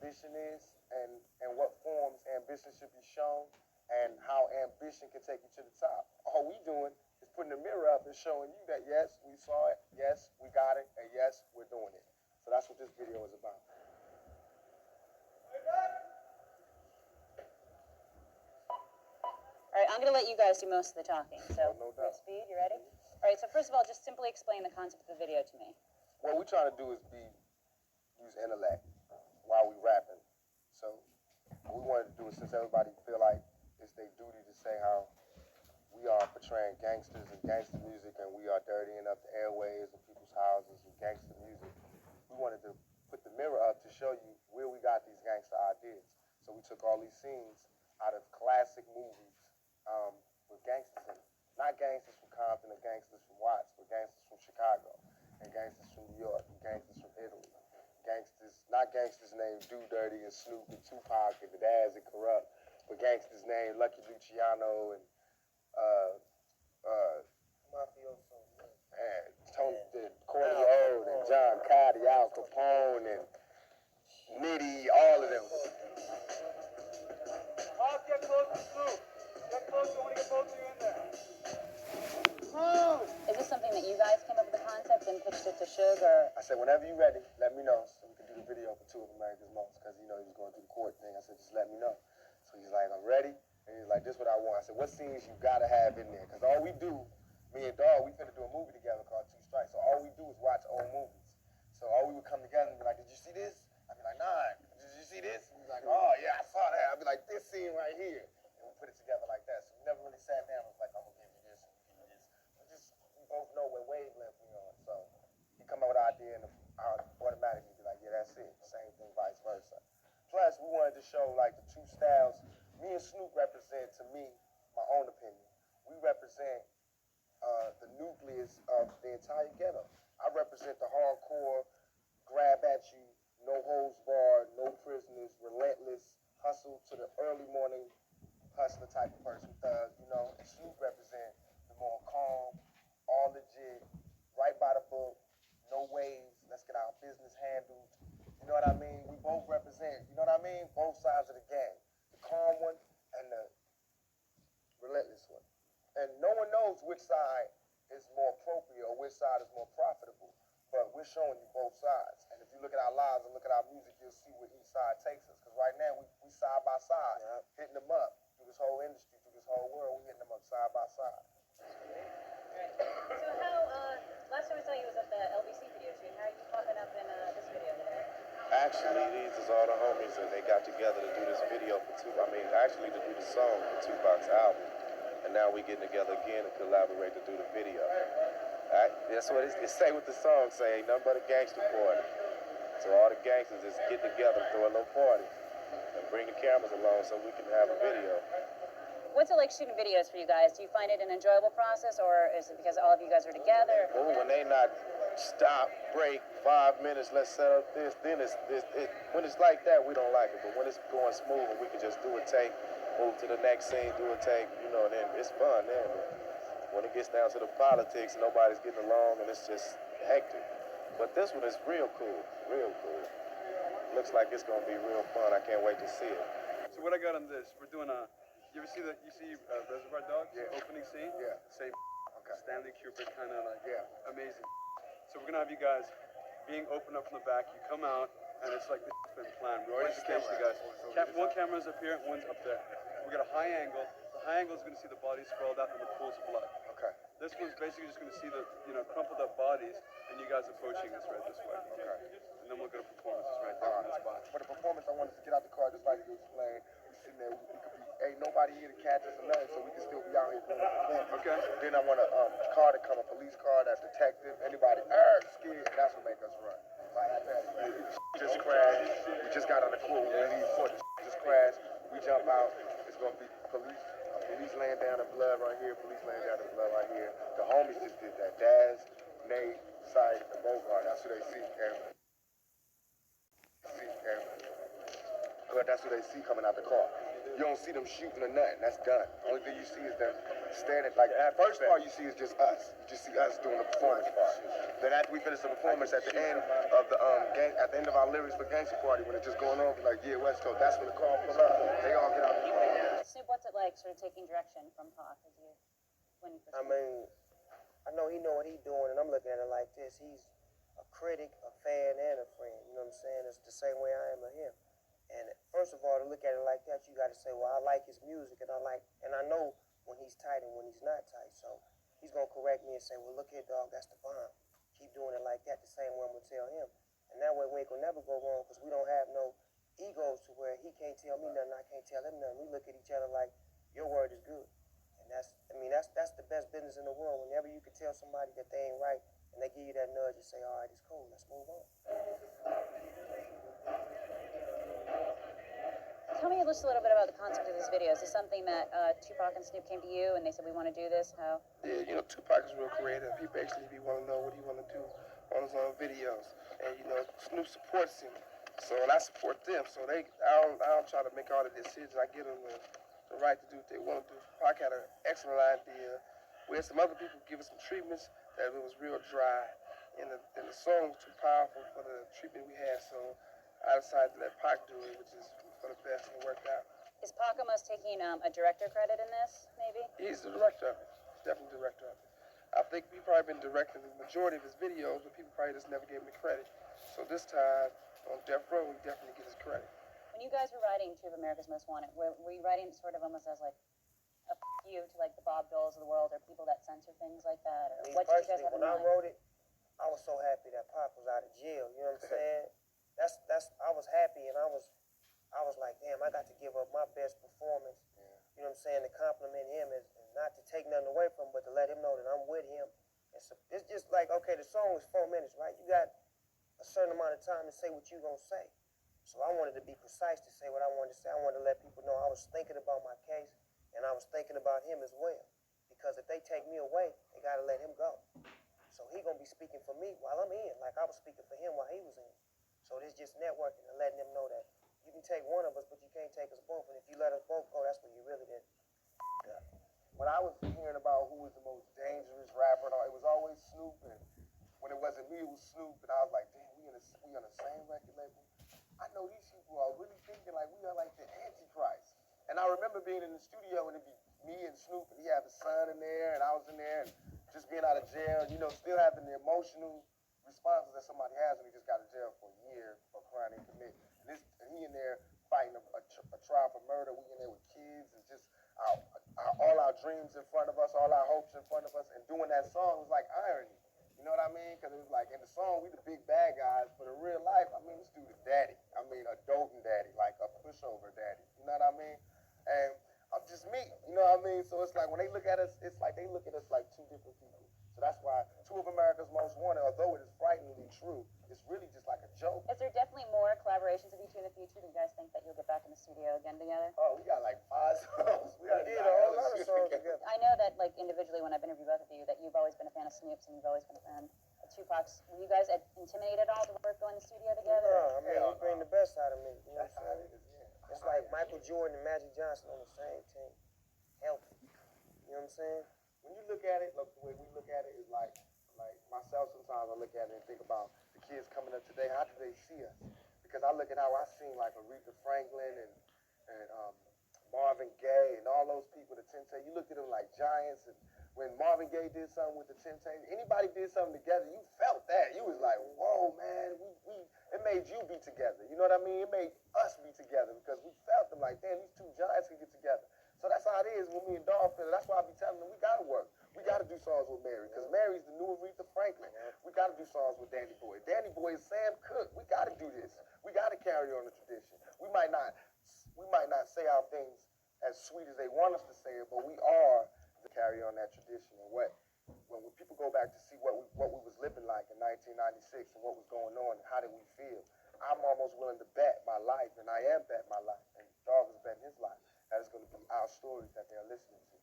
ambition is and what forms ambition should be shown and how ambition can take you to the top. All we doing is putting the mirror up and showing you that yes, we saw it, yes, we got it, and yes, we're doing it. So that's what this video is about. All right, I'm going to let you guys do most of the talking. So, no doubt. Speed, you ready? All right, so first of all, just simply explain the concept of the video to me. What we're trying to do is use intellect while we rapping. So what we wanted to do is, since everybody feel like it's their duty to say how we are portraying gangsters and gangster music and we are dirtying up the airways of people's houses with gangster music, we wanted to put the mirror up to show you where we got these gangster ideas. So we took all these scenes out of classic movies with gangsters in it. Not gangsters from Compton or gangsters from Watts, but gangsters from Chicago and gangsters from New York and gangsters from Italy. Gangsters, not gangsters named Do Dirty and Snoop and Tupac and the Daz and Corrupt, but gangsters named Lucky Luciano and Mafioso and Tony Corleone and John Gotti, Al Capone and Nitty, all of them. I'll get close to Snoop. Get close, I want to get both of you in there. Is this something that you guys came up with the concept and pitched it to Suge, or? I said, whenever you're ready, let me know so we can do the video for two of Amerikaz Most, because he was going through the court thing. I said, just let me know. So he's like, I'm ready. And he's like, this is what I want. I said, what scenes you gotta have in there? Because all we do, me and Dog, we finna do a movie together called Two Strikes. So all we do is watch old movies. So all we would come together and be like, did you see this? I'd be like, nah. Did you see this? And he's like, oh yeah, I saw that. I'd be like, this scene right here. And we put it together like that. So we never really sat down and was like, I'm gonna give you this, I'm gonna give you this. We both know what wavelength we on. So he come up with an idea and I'll automatically be like, yeah, that's it. Same thing, vice versa. Plus, we wanted to show like the two styles. Me and Snoop represent, to me, my own opinion, we represent the nucleus of the entire ghetto. I represent the hardcore, grab at you, no holds barred, no prisoners, relentless, hustle to the early morning hustler type of person, thug, you know. And Snoop represent the more calm, all legit, right by the book, no waves, let's get our business handled. You know what I mean? We both represent, you know what I mean? Both sides of the game. The calm one and the relentless one. And no one knows which side is more appropriate or which side is more profitable. But we're showing you both sides. And if you look at our lives and look at our music, you'll see where each side takes us. Because right now, we side by side, hitting them up through this whole industry, through this whole world. We're hitting them up side by side. Right. So how, last time I saw you was at the LBC video shoot. How are you popping up in this video today? Actually, these is all the homies and they got together to do this video for actually to do the song for Tupac's album. And now we getting together again to collaborate to do the video. That's what it say with the song, say, ain't nothing but a gangster party. So all the gangsters just get together and throw a little party and bring the cameras along so we can have a video. What's it like shooting videos for you guys? Do you find it an enjoyable process, or is it because all of you guys are together? Well, when they not stop, break, 5 minutes, let's set up this, then when it's like that, we don't like it. But when it's going smooth and we can just do a take, move to the next scene, do a take, then it's fun then. But when it gets down to the politics, nobody's getting along and it's just hectic. But this one is real cool, real cool. Looks like it's gonna be real fun. I can't wait to see it. So what I got on this, we're doing you ever see Reservoir Dogs? Yeah. Opening scene? Yeah. Same Okay. Stanley Kubrick kind of like, Yeah. amazing. So we're gonna have you guys being opened up from the back. You come out and it's like this has been planned. We already staged you guys. One camera's up here, one's up there. We got a high angle. The high angle is gonna see the bodies sprawled out and the pools of blood. Okay. This one's basically just gonna see the crumpled up bodies and you guys approaching us right this way. Okay. And then we'll go to performances right there on the spot. For the performance, I wanted to get out the car just like you explained. We sitting there, we could be, ain't nobody here to catch us or nothing, so we can still be out here doing the performance. Okay. Then I want a car to come, a police car, that detective, anybody scared, that's what make us run. Just crashed. We just got on the court. We leave court. Just crashed. We jump out. It's gonna be police laying down in blood right here. Police laying down in blood right here. The homies just did that. Daz, Nate, Sight, and Bogart. That's who they see. And but that's what they see coming out the car. You don't see them shooting or nothing. That's done. Only thing you see is them standing. Like that first part you see is just us. You just see us doing the performance part. Then after we finish the performance, at the end of the at the end of our lyrics for Gangsta Party, when it's just going on, like yeah, West Coast. That's when the car pull up. They all get out the car. Snoop, what's it like, sort of taking direction from Pac as you when you I mean, I know he know what he's doing, and I'm looking at it like this. He's a critic, a fan, and a friend. You know what I'm saying? It's the same way I am of him. And first of all, to look at it like that, you got to say, well, I like his music, and I know when he's tight and when he's not tight. So he's gonna correct me and say, well, look here, dog, that's the bomb. Keep doing it like that. The same way I'm gonna tell him, and that way we ain't gonna never go wrong because we don't have no egos to where he can't tell me nothing, I can't tell him nothing. We look at each other like your word is good, and that's the best business in the world. Whenever you can tell somebody that they ain't right, and they give you that nudge and say, all right, it's cool, let's move on. Tell me just a little bit about the concept of this video. Is this something that Tupac and Snoop came to you and they said, we want to do this? How? Yeah, you know, Tupac is real creative. He basically want to know what he want to do on his own videos. And, you know, Snoop supports him. So, and I support them. So I don't try to make all the decisions. I give them the right to do what they want to do. Pac had an excellent idea. We had some other people give us some treatments that it was real dry. And the song was too powerful for the treatment we had. So I decided to let Pac do it, which is for the best, and it worked out. Is Pac almost taking a director credit in this, maybe? He's the director of it. He's definitely the director of it. I think he probably been directing the majority of his videos, but people probably just never gave him the credit. So this time, on Death Row, we definitely get his credit. When you guys were writing Two of America's Most Wanted, were you writing sort of almost as like a you to like the Bob Doles of the world, or people that censor things like that? Or Me what did you guys personally, have in when I mind? wrote it, I was so happy that Pac was out of jail. You know what I'm saying? I was happy, and I was like, damn, I got to give up my best performance. You know what I'm saying? To compliment him and not to take nothing away from him, but to let him know that I'm with him. And so it's just like, okay, the song was 4 minutes, right? You got a certain amount of time to say what you're gonna say. So I wanted to be precise to say what I wanted to say. I wanted to let people know I was thinking about my case, and I was thinking about him as well. Because if they take me away, they gotta let him go. So he gonna be speaking for me while I'm in, like I was speaking for him while he was in. So it's just networking and letting them know that you can take one of us, but you can't take us both. And if you let us both go, that's when you really did. Yeah. When I was hearing about who was the most dangerous rapper, it was always Snoop. And when it wasn't me, it was Snoop. And I was like, damn, we on the same record label. I know these people are really thinking like we are like the Antichrist. And I remember being in the studio and it'd be me and Snoop, and he had the son in there, and I was in there, and just being out of jail, you know, still having the emotional responses that somebody has when he just got out of jail for a year for a crime he committed. And he in there fighting a trial for murder. We in there with kids and just all our dreams in front of us, all our hopes in front of us, and doing that song was like irony. You know what I mean? Because it was like in the song we the big bad guys, but in real life, I mean, this dude is daddy. I mean, a doting daddy, like a pushover daddy. You know what I mean? And I'm just me. You know what I mean? So it's like when they look at us, it's like they look at us like two different people. So that's why Two of America's Most Wanted, although it is frighteningly true, it's really just like a joke. Is there definitely more collaborations of you two in the future? Do you guys think that you'll get back in the studio again together? Oh, we got like 5 songs. We did a whole lot of songs together. I know that, like, individually, when I've interviewed both of you, that you've always been a fan of Snoop's and you've always been a fan of Tupac's. Were you guys intimidated at all to work on the studio together? No, I mean, he bring the best out of me. You know what I'm saying? It's like Michael Jordan and Magic Johnson on the same team. Healthy. You know what I'm saying? When you look at it, look, the way we look at it is like myself, sometimes I look at it and think about the kids coming up today. How do they see us? Because I look at how I seen like Aretha Franklin and Marvin Gaye and all those people, the Temptations. You looked at them like giants. And when Marvin Gaye did something with the Temptations, anybody did something together, you felt that. You was like, whoa, man, it made you be together. You know what I mean? It made us be together because we felt them like, damn, these two giants can get together. So that's how it is when me and Dawg feel it. That's why I be telling them we gotta work. We gotta do songs with Mary because Mary's the new Aretha Franklin. We gotta do songs with Danny Boy. Danny Boy is Sam Cooke. We gotta do this. We gotta carry on the tradition. We might not say our things as sweet as they want us to say it, but we are to carry on that tradition. And when people go back to see what we was living like in 1996 and what was going on and how did we feel, I'm almost willing to bet my life, and I am betting my life, and Dawg is betting his life, that it's going to be our stories that they're listening to.